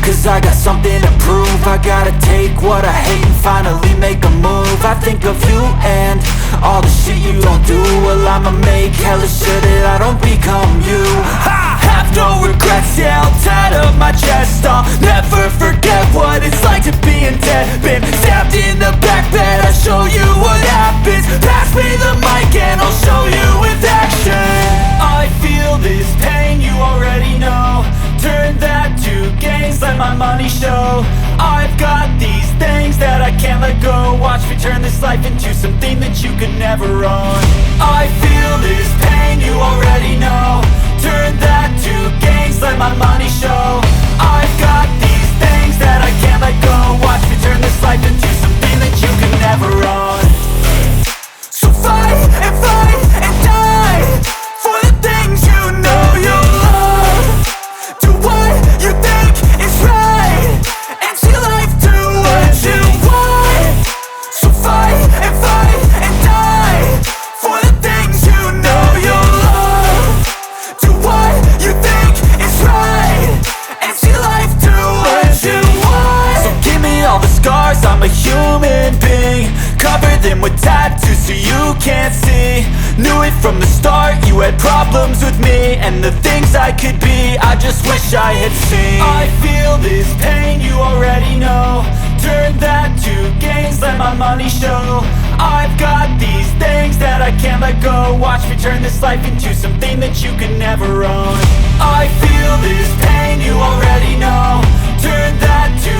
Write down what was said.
Cause I got something to prove. I gotta take what I hate and finally make a move. I think of you and all the shit you don't do. Well, I'ma make hella sure that I don't become you. I have no regrets, yeah, I'll tattle my chest. I'll never forget what it's like to be in debt. Been stabbed in the back bed, I'll show you what happens. Pass me the mic and I'll show you with action. I feel this pain, you already know. Turn that to gains, let my money show. I've got these things that I can't let go. Watch me turn this life into something that you could never own. I feel this pain, you already know. Turn that to gains, let my money show. I've got these things that I can't let go. Watch me turn this life into something that you could never own. So fight and die for the things you know you love. Do what you think is right and see life do what you want. So fight and die for the things you know you love. Do what you think is right and see life do what you want. So give me all the scars, I'm a human being. Cover them with tattoos so you can't see. Knew it from the start, you had problems with me and the things I could be, I just wish I had seen. I feel this pain, you already know. Turn that to gains, let my money show. I've got these things that I can't let go. Watch me turn this life into something that you can never own. I feel this pain, you already know. Turn that to